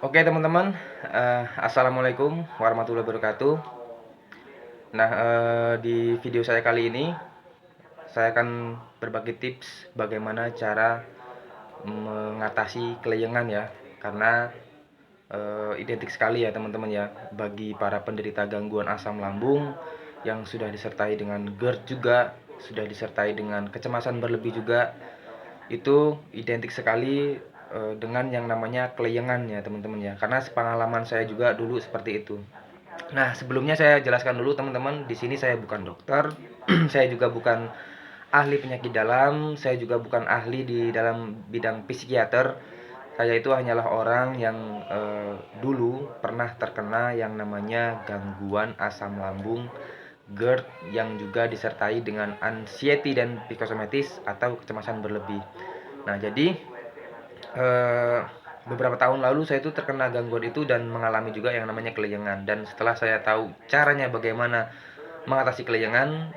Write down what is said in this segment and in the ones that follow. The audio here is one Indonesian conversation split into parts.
Oke teman-teman, assalamualaikum warahmatullahi wabarakatuh. Nah, di video saya kali ini, saya akan berbagi tips bagaimana cara mengatasi kelayangan ya. Karena identik sekali ya teman-teman ya, bagi para penderita gangguan asam lambung yang sudah disertai dengan GERD juga, sudah disertai dengan kecemasan berlebih juga, itu identik sekali dengan yang namanya kelayangan ya teman-teman ya. Karena sepengalaman saya juga dulu seperti itu. Nah, sebelumnya saya jelaskan dulu teman-teman, di sini saya bukan dokter, saya juga bukan ahli penyakit dalam, saya juga bukan ahli di dalam bidang psikiater. Saya itu hanyalah orang yang dulu pernah terkena yang namanya gangguan asam lambung GERD yang juga disertai dengan anxiety dan psikosomatis atau kecemasan berlebih. Nah, jadi eh, beberapa tahun lalu saya itu terkena gangguan itu dan mengalami juga yang namanya kelayangan. Dan setelah saya tahu caranya bagaimana mengatasi kelayangan,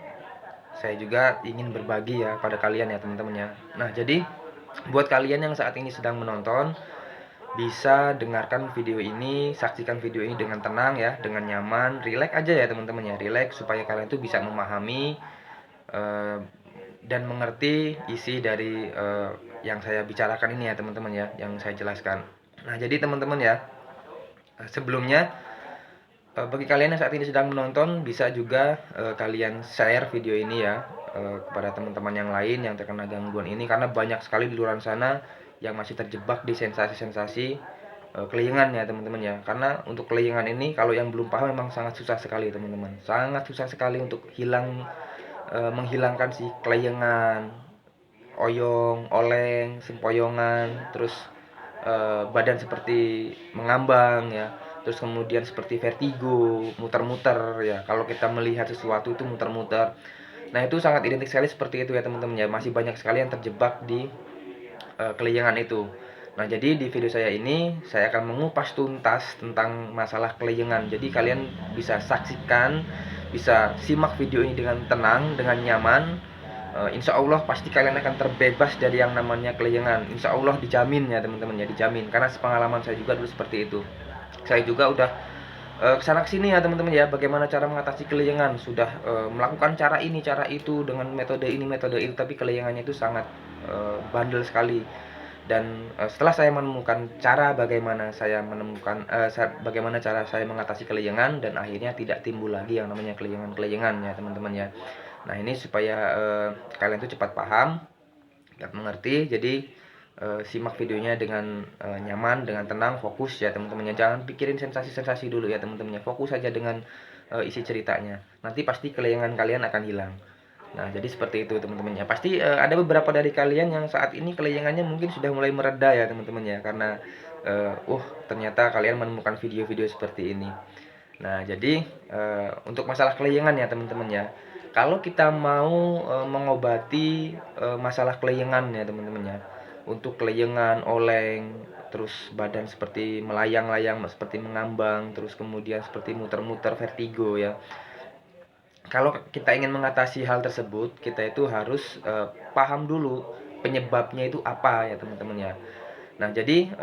saya juga ingin berbagi ya pada kalian ya teman-teman ya. Nah, jadi buat kalian yang saat ini sedang menonton, bisa dengarkan video ini, saksikan video ini dengan tenang ya, dengan nyaman, rileks aja ya teman-teman ya, rileks supaya kalian tuh bisa memahami eh, dan mengerti isi dari yang saya bicarakan ini ya teman-teman ya, yang saya jelaskan. Nah, jadi teman-teman ya, sebelumnya bagi kalian yang saat ini sedang menonton, bisa juga kalian share video ini ya kepada teman-teman yang lain yang terkena gangguan ini, karena banyak sekali di luar sana yang masih terjebak di sensasi-sensasi kelayangan ya teman-teman ya. Karena untuk kelayangan ini kalau yang belum paham memang sangat susah sekali teman-teman, sangat susah sekali untuk menghilangkan si kelayangan, oyong, oleng, sempoyongan, terus badan seperti mengambang ya, terus kemudian seperti vertigo, muter-muter ya. Kalau kita melihat sesuatu itu muter-muter. Nah, itu sangat identik sekali seperti itu ya teman-teman ya. Masih banyak sekali yang terjebak di kelayangan itu. Nah, jadi di video saya ini saya akan mengupas tuntas tentang masalah kelayangan. Jadi kalian bisa saksikan, bisa simak video ini dengan tenang, dengan nyaman. Insya Allah pasti kalian akan terbebas dari yang namanya kelayangan. Insya Allah dijamin ya teman-teman ya, dijamin. Karena sepengalaman saya juga dulu seperti itu. Saya juga udah kesana kesini ya teman-teman ya, bagaimana cara mengatasi kelayangan. Sudah melakukan cara ini, cara itu, dengan metode ini, metode itu, tapi kelayangannya itu sangat bandel sekali. Dan setelah saya menemukan cara bagaimana cara saya mengatasi kelayangan, dan akhirnya tidak timbul lagi yang namanya kelayangan ya teman-teman ya. Nah, ini supaya kalian tuh cepat paham, cepat mengerti. Jadi simak videonya dengan nyaman, dengan tenang, fokus ya teman-teman ya. Jangan pikirin sensasi-sensasi dulu ya teman-teman ya. Fokus saja dengan isi ceritanya. Nanti pasti kelayangan kalian akan hilang. Nah, jadi seperti itu teman-teman ya. Pasti ada beberapa dari kalian yang saat ini kelayangannya mungkin sudah mulai mereda ya teman-teman ya, karena ternyata kalian menemukan video-video seperti ini. Nah, jadi untuk masalah kelayangan ya teman-teman ya. Kalau kita mau mengobati masalah kelayangan ya teman-teman ya. Untuk kelayangan, oleng, terus badan seperti melayang-layang, seperti mengambang, terus kemudian seperti muter-muter vertigo ya. Kalau kita ingin mengatasi hal tersebut, kita itu harus paham dulu penyebabnya itu apa ya teman-teman ya. Nah, jadi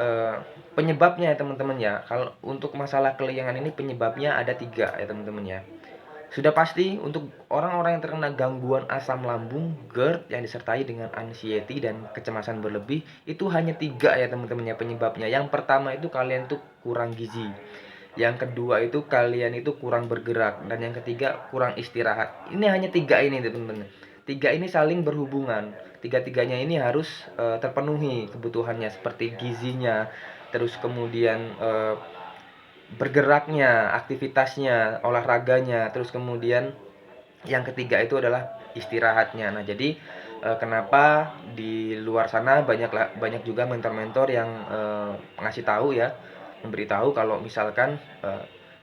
penyebabnya ya teman-teman ya, kalau untuk masalah kelayangan ini penyebabnya ada 3 ya teman-teman ya. Sudah pasti untuk orang-orang yang terkena gangguan asam lambung GERD yang disertai dengan anxiety dan kecemasan berlebih, itu hanya 3 ya teman-teman ya penyebabnya. Yang pertama itu kalian tuh kurang gizi. Yang kedua itu kalian itu kurang bergerak, dan yang ketiga kurang istirahat. Ini hanya 3 ini teman-teman. 3 ini saling berhubungan. Tiga-tiganya ini harus terpenuhi kebutuhannya, seperti gizinya, terus kemudian bergeraknya, aktivitasnya, olahraganya, terus kemudian yang ketiga itu adalah istirahatnya. Nah, jadi kenapa di luar sana banyak juga mentor-mentor yang ngasih tahu ya, memberitahu kalau misalkan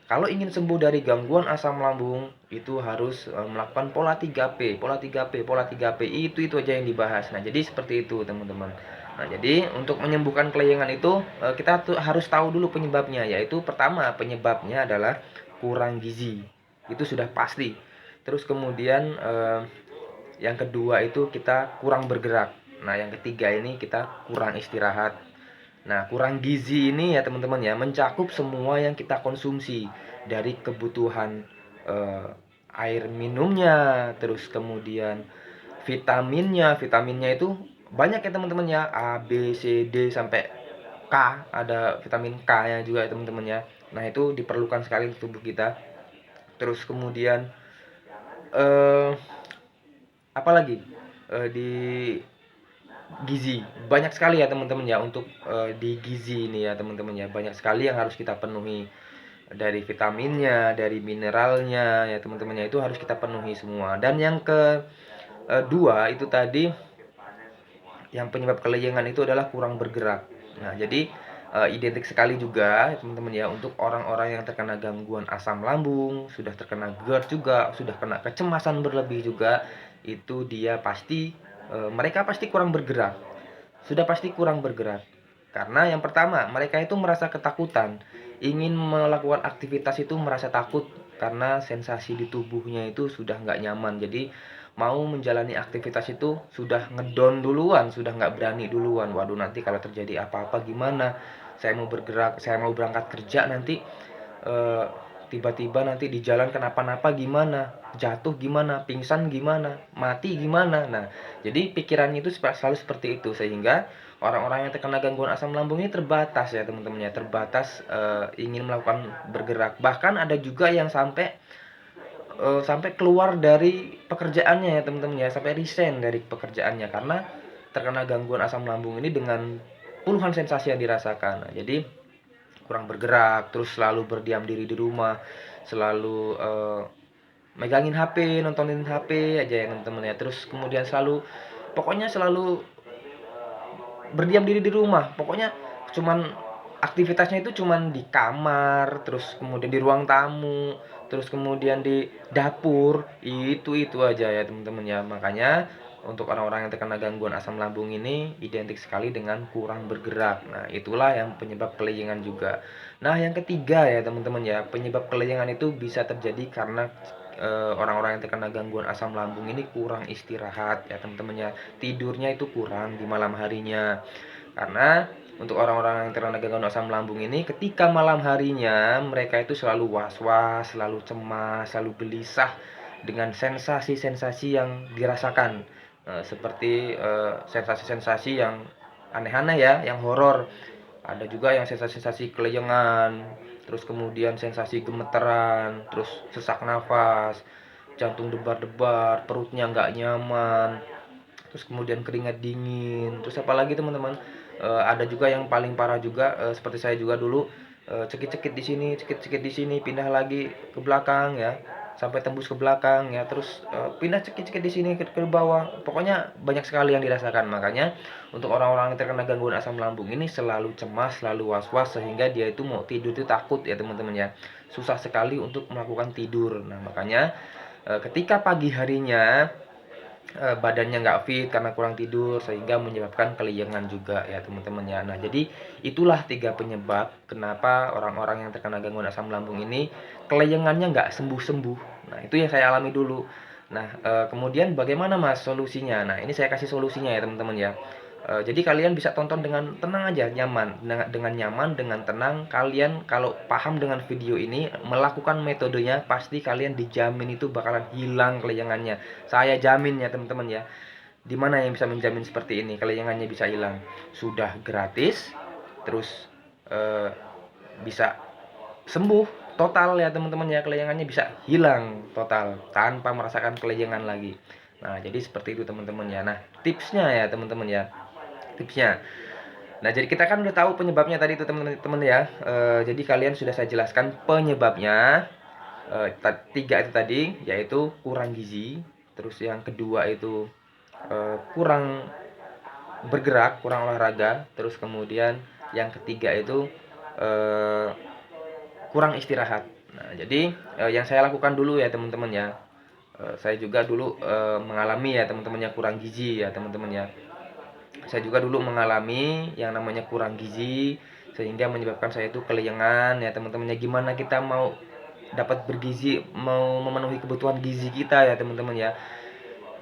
kalau ingin sembuh dari gangguan asam lambung itu harus melakukan pola 3P, pola 3P, pola 3P, itu aja yang dibahas. Nah, jadi seperti itu, teman-teman. Nah, jadi untuk menyembuhkan kelayangan itu kita tuh harus tahu dulu penyebabnya, yaitu pertama penyebabnya adalah kurang gizi. Itu sudah pasti. Terus kemudian yang kedua itu kita kurang bergerak. Nah, yang ketiga ini kita kurang istirahat. Nah, kurang gizi ini ya teman-teman ya, mencakup semua yang kita konsumsi dari kebutuhan eh, air minumnya, terus kemudian vitaminnya itu banyak ya teman-teman ya, A, B, C, D sampai K, ada vitamin K-nya juga ya teman-teman ya. Nah, itu diperlukan sekali untuk tubuh kita. Terus kemudian eh apalagi di gizi banyak sekali ya teman-teman ya untuk di gizi ini ya teman-teman ya, banyak sekali yang harus kita penuhi dari vitaminnya, dari mineralnya ya teman-teman ya, itu harus kita penuhi semua. Dan yang kedua itu tadi, yang penyebab kelayangan itu adalah kurang bergerak. Nah, jadi identik sekali juga teman-teman ya untuk orang-orang yang terkena gangguan asam lambung, sudah terkena GERD juga, sudah kena kecemasan berlebih juga, itu dia pasti mereka pasti kurang bergerak. Sudah pasti kurang bergerak. Karena yang pertama, mereka itu merasa ketakutan, ingin melakukan aktivitas itu merasa takut karena sensasi di tubuhnya itu sudah nggak nyaman. Jadi mau menjalani aktivitas itu sudah ngedon duluan, sudah nggak berani duluan. Waduh, nanti kalau terjadi apa-apa gimana? Saya mau bergerak, saya mau berangkat kerja nanti eh, tiba-tiba nanti di jalan kenapa-napa gimana? Jatuh gimana? Pingsan gimana? Mati gimana? Nah, jadi pikirannya itu selalu seperti itu, sehingga orang-orang yang terkena gangguan asam lambung ini terbatas ya teman-teman ya, terbatas ingin melakukan bergerak. Bahkan ada juga yang sampai keluar dari pekerjaannya ya teman-teman ya, sampai resign dari pekerjaannya karena terkena gangguan asam lambung ini dengan puluhan sensasi yang dirasakan. Nah, jadi kurang bergerak, terus selalu berdiam diri di rumah, selalu megangin HP, nontonin HP aja ya teman-teman ya. Terus kemudian pokoknya selalu berdiam diri di rumah. Pokoknya cuman aktivitasnya itu cuman di kamar, terus kemudian di ruang tamu, terus kemudian di dapur, itu aja ya teman-teman ya. Makanya untuk orang-orang yang terkena gangguan asam lambung ini identik sekali dengan kurang bergerak. Nah, itulah yang penyebab kelayangan juga. Nah, yang ketiga ya teman-teman ya, penyebab kelayangan itu bisa terjadi karena orang-orang yang terkena gangguan asam lambung ini kurang istirahat ya teman-teman ya. Tidurnya itu kurang di malam harinya. Karena untuk orang-orang yang terkena gangguan asam lambung ini, ketika malam harinya mereka itu selalu was-was, selalu cemas, selalu gelisah dengan sensasi-sensasi yang dirasakan. Seperti sensasi-sensasi yang aneh-aneh ya, yang horor. Ada juga yang sensasi-sensasi kelayangan, terus kemudian sensasi gemeteran, terus sesak nafas, jantung debar-debar, perutnya nggak nyaman, terus kemudian keringat dingin, terus apalagi teman-teman. Ada juga yang paling parah juga, seperti saya juga dulu, cekit-cekit di sini, cekit-cekit di sini, pindah lagi ke belakang ya, sampai tembus ke belakang ya, terus pindah cekit-cekit di sini ke bawah. Pokoknya banyak sekali yang dirasakan. Makanya untuk orang-orang yang terkena gangguan asam lambung ini selalu cemas, selalu was-was, sehingga dia itu mau tidur itu takut ya teman-teman ya. Susah sekali untuk melakukan tidur. Nah, makanya ketika pagi harinya badannya nggak fit karena kurang tidur, sehingga menyebabkan kelayangan juga ya teman-teman ya. Nah, jadi itulah tiga penyebab kenapa orang-orang yang terkena gangguan asam lambung ini kelayangannya nggak sembuh-sembuh. Nah, itu yang saya alami dulu. Nah, kemudian bagaimana mas solusinya? Nah, ini saya kasih solusinya ya teman-teman ya. Jadi kalian bisa tonton dengan tenang aja, nyaman, dengan nyaman, dengan tenang. Kalian kalau paham dengan video ini, melakukan metodenya, pasti kalian dijamin itu bakalan hilang kelayangannya. Saya jamin ya teman-teman ya. Dimana yang bisa menjamin seperti ini kelayangannya bisa hilang? Sudah gratis, terus eh, bisa sembuh total ya teman-teman ya, kelayangannya bisa hilang total tanpa merasakan kelayangan lagi. Nah, jadi seperti itu teman-teman ya. Nah, tipsnya ya teman-teman ya, tipsnya. Nah, jadi kita kan udah tahu penyebabnya tadi itu teman-teman ya. Jadi kalian sudah saya jelaskan penyebabnya. Tiga itu tadi, yaitu kurang gizi, terus yang kedua itu kurang bergerak, kurang olahraga, terus kemudian yang ketiga itu eh, kurang istirahat. Nah, jadi yang saya lakukan dulu ya teman-teman ya. Saya juga dulu mengalami ya teman-teman yang kurang gizi ya teman-teman ya. Saya juga dulu mengalami yang namanya kurang gizi, sehingga menyebabkan saya itu kelayangan ya teman-teman ya. Gimana kita mau dapat bergizi, mau memenuhi kebutuhan gizi kita ya teman-teman ya.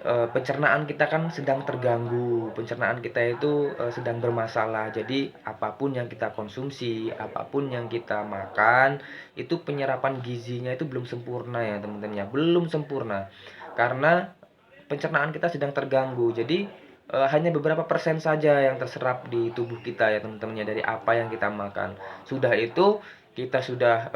pencernaan kita kan sedang terganggu, pencernaan kita itu sedang bermasalah. Jadi apapun yang kita konsumsi, apapun yang kita makan, itu penyerapan gizinya itu belum sempurna ya teman-teman ya, belum sempurna. Karena pencernaan kita sedang terganggu. Jadi hanya beberapa persen saja yang terserap di tubuh kita ya teman-teman ya, dari apa yang kita makan. Sudah itu kita sudah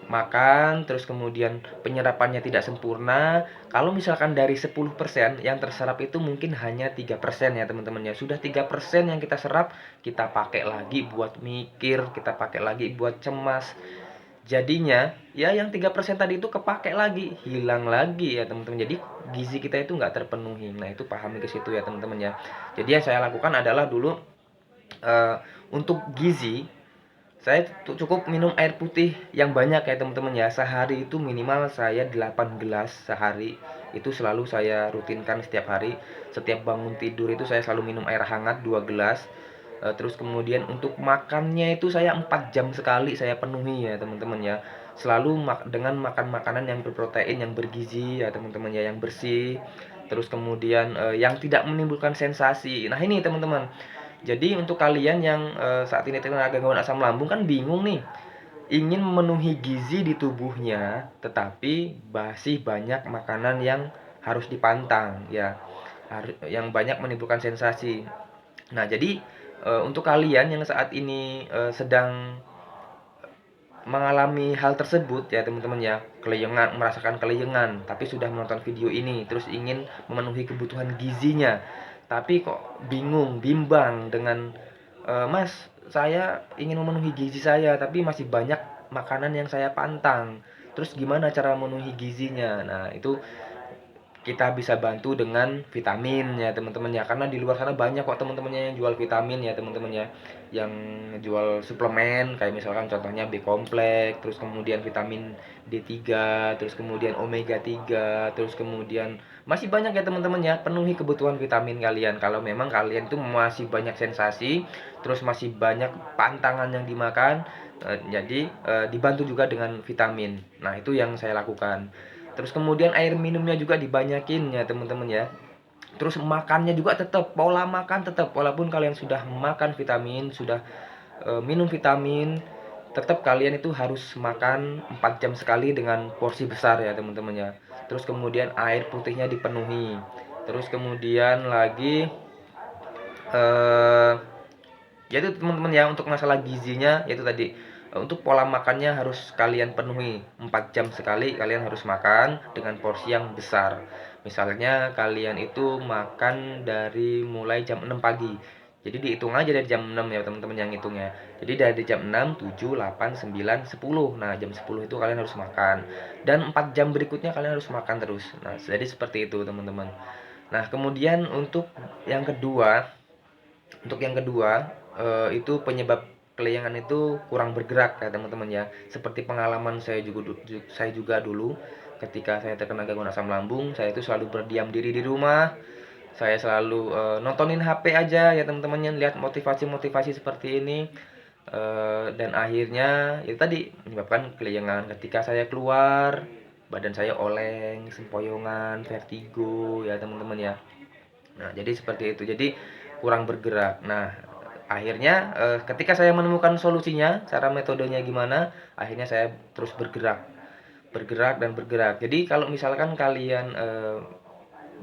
makan, terus kemudian penyerapannya tidak sempurna. Kalau misalkan dari 10% yang terserap itu mungkin hanya 3% ya teman-teman ya. Sudah 3% yang kita serap, kita pakai lagi buat mikir, kita pakai lagi buat cemas. Jadinya ya yang 3% tadi itu kepake lagi, hilang lagi ya teman-teman. Jadi gizi kita itu nggak terpenuhi. Nah, itu pahami ke situ ya teman-teman ya. Jadi yang saya lakukan adalah dulu eh, untuk gizi saya cukup minum air putih yang banyak ya teman-teman ya. Sehari itu minimal saya 8 gelas sehari. Itu selalu saya rutinkan setiap hari. Setiap bangun tidur itu saya selalu minum air hangat 2 gelas. Terus kemudian untuk makannya itu saya 4 jam sekali saya penuhi ya teman-teman ya. Selalu dengan makan makanan yang berprotein, yang bergizi ya teman-teman ya, yang bersih. Terus kemudian yang tidak menimbulkan sensasi. Nah, ini teman-teman. Jadi untuk kalian yang saat ini terkena gangguan asam lambung kan bingung nih, ingin memenuhi gizi di tubuhnya, tetapi masih banyak makanan yang harus dipantang ya, yang banyak menimbulkan sensasi. Nah, jadi untuk kalian yang saat ini sedang mengalami hal tersebut ya teman-teman ya, kelayangan, merasakan kelayangan, tapi sudah menonton video ini terus ingin memenuhi kebutuhan gizinya, tapi kok bingung, bimbang dengan Mas, saya ingin memenuhi gizi saya tapi masih banyak makanan yang saya pantang. Terus gimana cara memenuhi gizinya? Nah, itu kita bisa bantu dengan vitamin ya teman-teman ya, karena di luar sana banyak kok teman-temannya yang jual vitamin ya teman-teman ya, yang jual suplemen kayak misalkan contohnya B kompleks, terus kemudian vitamin D3, terus kemudian omega 3, terus kemudian masih banyak ya teman-teman ya. Penuhi kebutuhan vitamin kalian kalau memang kalian itu masih banyak sensasi, terus masih banyak pantangan yang dimakan. Jadi dibantu juga dengan vitamin. Nah, itu yang saya lakukan. Terus kemudian air minumnya juga dibanyakin ya teman-teman ya. Terus makannya juga tetap, pola makan tetap, walaupun kalian sudah makan vitamin, sudah minum vitamin, tetap kalian itu harus makan 4 jam sekali dengan porsi besar ya teman-teman ya. Terus kemudian air putihnya dipenuhi. Terus kemudian lagi eh yaitu teman-teman ya, untuk masalah gizinya yaitu tadi, untuk pola makannya harus kalian penuhi, 4 jam sekali kalian harus makan dengan porsi yang besar. Misalnya kalian itu makan dari mulai jam 6 pagi, jadi dihitung aja dari jam 6 ya teman-teman yang hitungnya. Jadi dari jam 6, 7, 8, 9, 10. Nah, jam 10 itu kalian harus makan, dan 4 jam berikutnya kalian harus makan terus. Nah, jadi seperti itu teman-teman. Nah, kemudian untuk yang kedua, itu penyebab kelayangan itu kurang bergerak ya teman-teman ya. Seperti pengalaman saya juga dulu ketika saya terkena gangguan asam lambung, saya itu selalu berdiam diri di rumah. Saya selalu nontonin HP aja ya teman-teman ya, lihat motivasi-motivasi seperti ini. Dan akhirnya itu tadi menyebabkan kelayangan. Ketika saya keluar, badan saya oleng, sempoyongan, vertigo ya teman-teman ya. Nah, jadi seperti itu. Jadi kurang bergerak. Nah, akhirnya ketika saya menemukan solusinya, cara metodenya gimana, akhirnya saya terus bergerak, bergerak dan bergerak. Jadi kalau misalkan kalian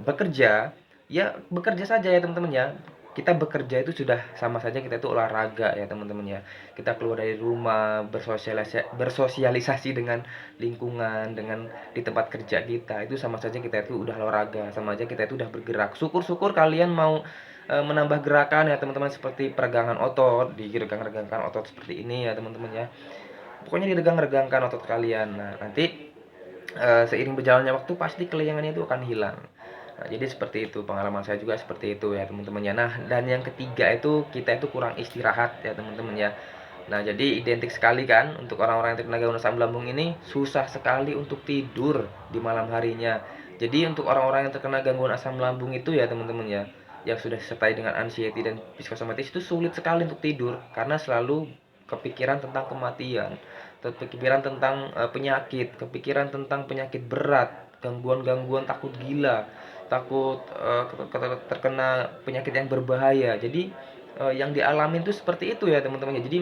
bekerja, ya bekerja saja ya teman-teman ya. Kita bekerja itu sudah sama saja kita itu olahraga ya teman-teman ya. Kita keluar dari rumah, bersosialisasi dengan lingkungan, dengan di tempat kerja kita, itu sama saja kita itu udah olahraga, sama aja kita itu udah bergerak. Syukur-syukur kalian mau menambah gerakan ya teman-teman, seperti peregangan otot, diregang-regangkan otot seperti ini ya teman-teman ya. Pokoknya diregang-regangkan otot kalian. Nah, nanti seiring berjalannya waktu pasti kelayangannya itu akan hilang. Nah, jadi seperti itu, pengalaman saya juga seperti itu ya teman-teman ya. Nah, dan yang ketiga itu kita itu kurang istirahat ya teman-teman ya. Nah, jadi identik sekali kan untuk orang-orang yang terkena gangguan asam lambung ini susah sekali untuk tidur di malam harinya. Jadi untuk orang-orang yang terkena gangguan asam lambung itu ya teman-teman ya, yang sudah disertai dengan anxiety dan psikosomatis, itu sulit sekali untuk tidur karena selalu kepikiran tentang kematian, kepikiran tentang penyakit, kepikiran tentang penyakit berat, gangguan-gangguan takut gila, takut terkena penyakit yang berbahaya. Jadi yang dialami itu seperti itu ya teman-teman ya. Jadi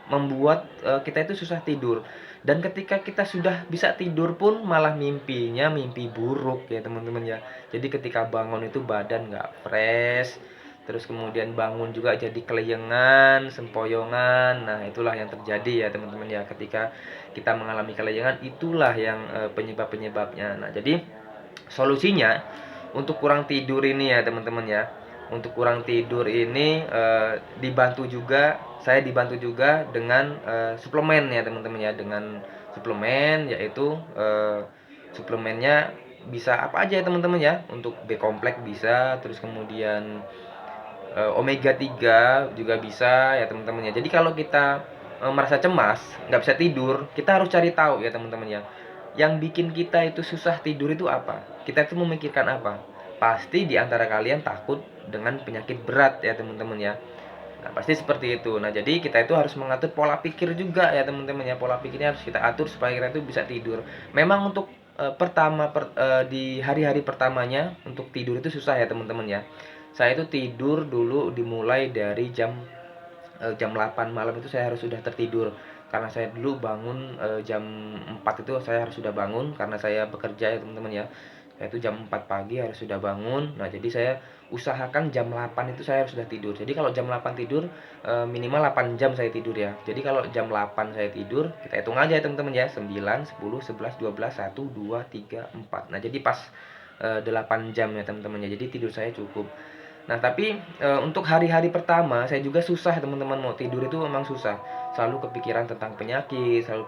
membuat kita itu susah tidur, dan ketika kita sudah bisa tidur pun malah mimpinya mimpi buruk ya teman-teman ya. Jadi ketika bangun itu badan nggak fresh, terus kemudian bangun juga jadi keleyengan, sempoyongan. Nah itulah yang terjadi ya teman-teman ya, ketika kita mengalami keleyengan itulah yang penyebab-penyebabnya. Nah jadi solusinya untuk kurang tidur ini ya teman-teman ya, untuk kurang tidur ini saya dibantu juga dengan suplemen ya teman-teman ya, dengan suplemen, yaitu suplemennya bisa apa aja ya teman-teman ya. Untuk B kompleks bisa, terus kemudian omega 3 juga bisa ya teman-teman ya. Jadi kalau kita merasa cemas, nggak bisa tidur, kita harus cari tahu ya teman-teman ya, yang bikin kita itu susah tidur itu apa, kita itu memikirkan apa. Pasti di antara kalian takut dengan penyakit berat ya teman-teman ya. Nah, pasti seperti itu. Nah, jadi kita itu harus mengatur pola pikir juga ya teman-teman ya. Pola pikirnya harus kita atur supaya kita itu bisa tidur. Memang untuk di hari-hari pertamanya untuk tidur itu susah ya teman-teman ya. Saya itu tidur dulu dimulai dari jam 8 malam itu saya harus sudah tertidur. Karena saya dulu bangun jam 4 itu saya harus sudah bangun karena saya bekerja ya teman-teman ya. Saya itu jam 4 pagi harus sudah bangun. Nah, jadi saya usahakan jam 8 itu saya harus sudah tidur. Jadi kalau jam 8 tidur minimal 8 jam saya tidur ya. Jadi kalau jam 8 saya tidur, kita hitung aja ya teman-teman ya. 9, 10, 11, 12, 1, 2, 3, 4. Nah, jadi pas 8 jam ya teman-teman ya. Jadi tidur saya cukup. Nah, tapi untuk hari-hari pertama saya juga susah teman-teman, mau tidur itu memang susah. Selalu kepikiran tentang penyakit, selalu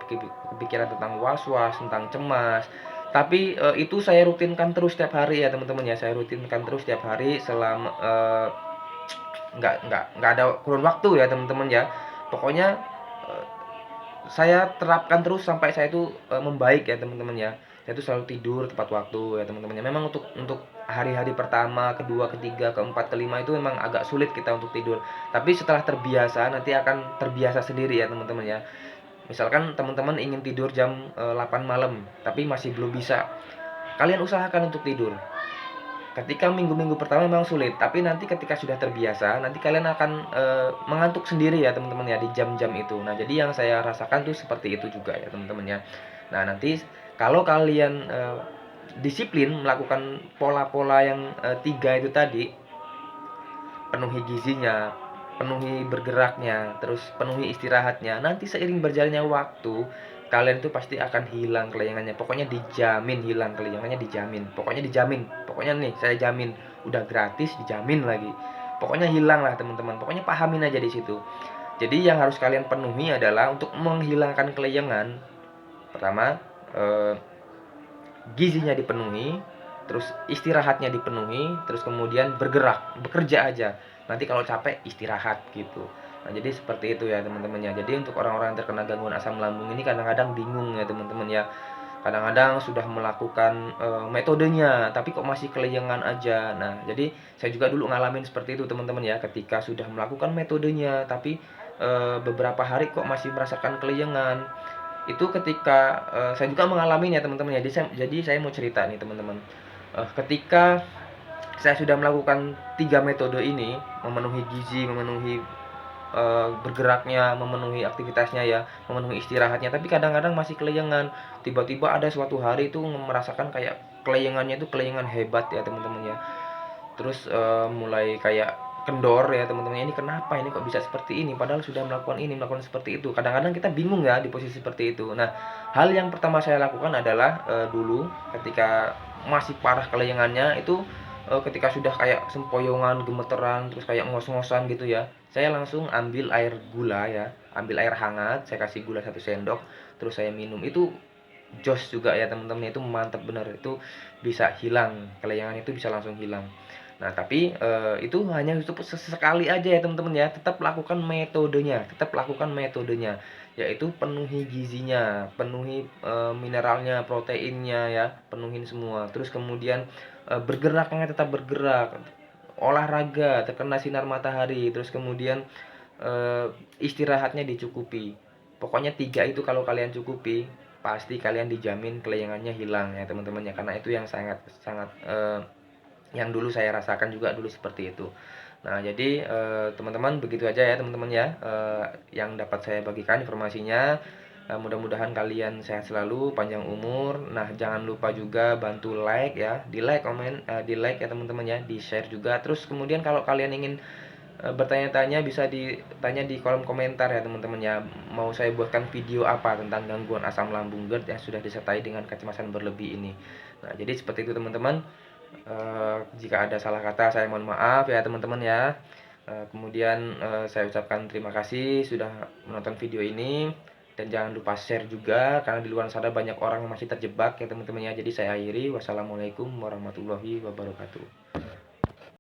kepikiran tentang was-was, tentang cemas. Tapi itu saya rutinkan terus setiap hari ya teman-teman ya. Saya rutinkan terus setiap hari selama nggak ada kurun waktu ya teman-teman ya. Pokoknya eh, saya terapkan terus sampai saya itu membaik ya teman-teman ya. Saya itu selalu tidur tepat waktu ya teman-teman ya. Memang untuk hari-hari pertama, kedua, ketiga, keempat, kelima itu memang agak sulit kita untuk tidur. Tapi setelah terbiasa nanti akan terbiasa sendiri ya teman-teman ya. Misalkan teman-teman ingin tidur jam 8 malam tapi masih belum bisa, kalian usahakan untuk tidur. Ketika minggu-minggu pertama memang sulit, tapi nanti ketika sudah terbiasa, nanti kalian akan mengantuk sendiri ya teman-teman ya di jam-jam itu. Nah, jadi yang saya rasakan tuh seperti itu juga ya teman-teman ya. Nah, nanti kalau kalian disiplin melakukan pola-pola yang 3 itu tadi, penuhi gizinya, penuhi bergeraknya, terus penuhi istirahatnya. Nanti seiring berjalannya waktu, kalian tuh pasti akan hilang kelayangannya. Pokoknya dijamin hilang kelayangannya, dijamin. Pokoknya dijamin. Pokoknya nih saya jamin, udah gratis dijamin lagi. Pokoknya hilang lah teman-teman. Pokoknya pahamin aja di situ. Jadi yang harus kalian penuhi adalah untuk menghilangkan kelayangan. Pertama, gizinya dipenuhi, terus istirahatnya dipenuhi, terus kemudian bergerak, bekerja aja. Nanti kalau capek istirahat gitu. Nah, jadi seperti itu ya teman-teman ya. Jadi untuk orang-orang yang terkena gangguan asam lambung ini kadang-kadang bingung ya teman-teman ya. Kadang-kadang sudah melakukan metodenya tapi kok masih kelayangan aja. Nah, jadi saya juga dulu ngalamin seperti itu teman-teman ya. Ketika sudah melakukan metodenya tapi beberapa hari kok masih merasakan kelayangan. Itu ketika saya juga mengalaminya teman-teman ya. Jadi saya mau cerita nih teman-teman. Ketika saya sudah melakukan 3 metode ini, memenuhi gizi, memenuhi bergeraknya, memenuhi aktivitasnya ya, memenuhi istirahatnya, tapi kadang-kadang masih kelayangan. Tiba-tiba ada suatu hari itu merasakan kayak kelayangannya itu kelayangan hebat ya teman-teman ya. Terus mulai kayak kendor ya teman-teman, ini kenapa ini kok bisa seperti ini padahal sudah melakukan ini, melakukan seperti itu. Kadang-kadang kita bingung ya di posisi seperti itu. Nah, hal yang pertama saya lakukan adalah dulu ketika masih parah kelayangannya itu, ketika sudah kayak sempoyongan, gemeteran, terus kayak ngos-ngosan gitu ya, saya langsung ambil air gula ya, ambil air hangat, saya kasih gula 1 sendok, terus saya minum. Itu jos juga ya teman-teman, itu mantap benar, itu bisa hilang kelayangan, itu bisa langsung hilang. Nah, tapi itu hanya untuk sesekali aja ya teman-teman ya. Tetap lakukan metodenya, tetap lakukan metodenya, yaitu penuhi gizinya, penuhi mineralnya, proteinnya ya, penuhin semua. Terus kemudian bergeraknya tetap bergerak, olahraga, terkena sinar matahari, terus kemudian istirahatnya dicukupi. Pokoknya 3 itu kalau kalian cukupi, pasti kalian dijamin kelayangannya hilang ya teman-teman ya, karena itu yang sangat sangat yang dulu saya rasakan juga dulu seperti itu. Nah, jadi teman-teman begitu aja ya teman-teman ya, yang dapat saya bagikan informasinya. Mudah-mudahan kalian sehat selalu, panjang umur. Nah, jangan lupa juga bantu like ya, di like, komen, di like ya teman-teman ya, di share juga. Terus kemudian kalau kalian ingin bertanya-tanya bisa ditanya di kolom komentar ya teman-teman ya. Mau saya buatkan video apa tentang gangguan asam lambung GERD yang sudah disertai dengan kecemasan berlebih ini. Nah, jadi seperti itu teman-teman. Jika ada salah kata saya mohon maaf ya teman-teman ya. Kemudian saya ucapkan terima kasih sudah menonton video ini, dan jangan lupa share juga karena di luar sana banyak orang yang masih terjebak ya teman-teman ya. Jadi saya akhiri, wassalamualaikum warahmatullahi wabarakatuh.